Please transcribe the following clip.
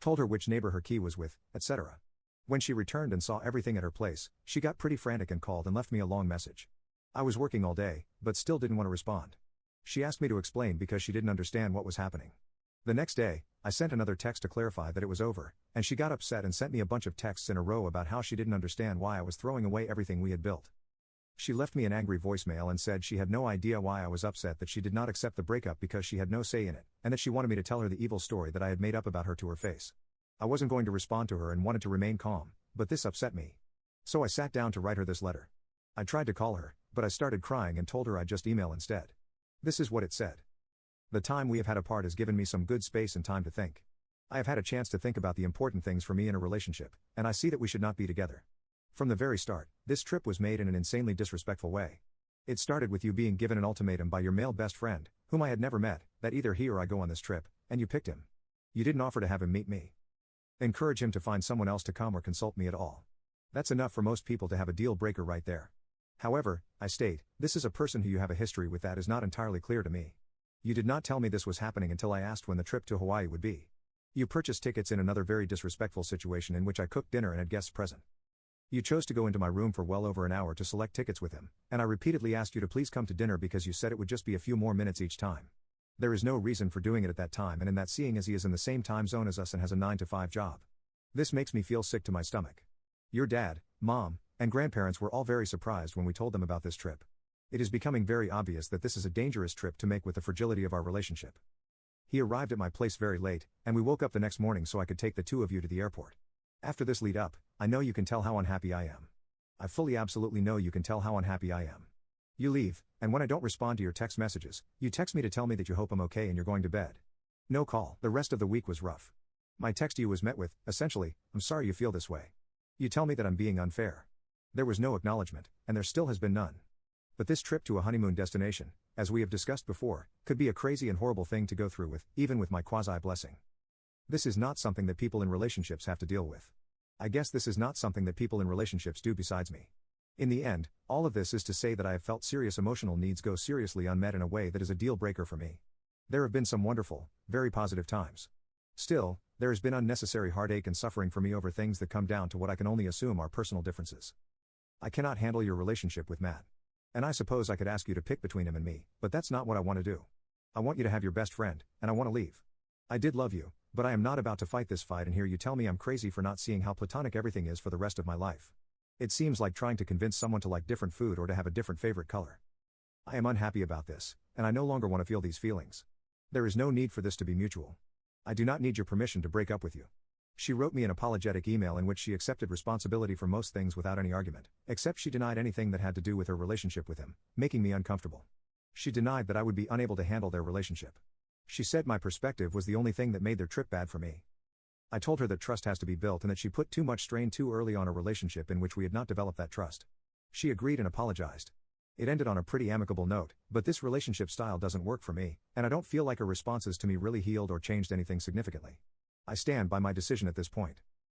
told her which neighbor her key was with, etc. When she returned and saw everything at her place, she got pretty frantic and called and left me a long message. I was working all day, but still didn't want to respond. She asked me to explain because she didn't understand what was happening. The next day, I sent another text to clarify that it was over, and she got upset and sent me a bunch of texts in a row about how she didn't understand why I was throwing away everything we had built. She left me an angry voicemail and said she had no idea why I was upset, that she did not accept the breakup because she had no say in it, and that she wanted me to tell her the evil story that I had made up about her to her face. I wasn't going to respond to her and wanted to remain calm, but this upset me. So I sat down to write her this letter. I tried to call her, but I started crying and told her I'd just email instead. This is what it said. The time we have had apart has given me some good space and time to think. I have had a chance to think about the important things for me in a relationship, and I see that we should not be together. From the very start, this trip was made in an insanely disrespectful way. It started with you being given an ultimatum by your male best friend, whom I had never met, that either he or I go on this trip, and you picked him. You didn't offer to have him meet me. Encourage him to find someone else to come or consult me at all. That's enough for most people to have a deal breaker right there. However, I state, this is a person who you have a history with that is not entirely clear to me. You did not tell me this was happening until I asked when the trip to Hawaii would be. You purchased tickets in another very disrespectful situation in which I cooked dinner and had guests present. You chose to go into my room for well over an hour to select tickets with him, and I repeatedly asked you to please come to dinner because you said it would just be a few more minutes each time. There is no reason for doing it at that time and in that, seeing as he is in the same time zone as us and has a 9-to-5 job. This makes me feel sick to my stomach. Your dad, mom, and grandparents were all very surprised when we told them about this trip. It is becoming very obvious that this is a dangerous trip to make with the fragility of our relationship. He arrived at my place very late, and we woke up the next morning so I could take the two of you to the airport. After this lead up, I know you can tell how unhappy I am. I fully absolutely know you can tell how unhappy I am. You leave, and when I don't respond to your text messages, you text me to tell me that you hope I'm okay and you're going to bed. No call. The rest of the week was rough. My text to you was met with, essentially, I'm sorry you feel this way. You tell me that I'm being unfair. There was no acknowledgement, and there still has been none. But this trip to a honeymoon destination, as we have discussed before, could be a crazy and horrible thing to go through with, even with my quasi-blessing. This is not something that people in relationships have to deal with. I guess this is not something that people in relationships do besides me. In the end, all of this is to say that I have felt serious emotional needs go seriously unmet in a way that is a deal breaker for me. There have been some wonderful, very positive times. Still, there has been unnecessary heartache and suffering for me over things that come down to what I can only assume are personal differences. I cannot handle your relationship with Matt. And I suppose I could ask you to pick between him and me, but that's not what I want to do. I want you to have your best friend, and I want to leave. I did love you, but I am not about to fight this fight and hear you tell me I'm crazy for not seeing how platonic everything is for the rest of my life. It seems like trying to convince someone to like different food or to have a different favorite color. I am unhappy about this, and I no longer want to feel these feelings. There is no need for this to be mutual. I do not need your permission to break up with you. She wrote me an apologetic email in which she accepted responsibility for most things without any argument, except she denied anything that had to do with her relationship with him, making me uncomfortable. She denied that I would be unable to handle their relationship. She said my perspective was the only thing that made their trip bad for me. I told her that trust has to be built and that she put too much strain too early on a relationship in which we had not developed that trust. She agreed and apologized. It ended on a pretty amicable note, but this relationship style doesn't work for me, and I don't feel like her responses to me really healed or changed anything significantly. I stand by my decision at this point.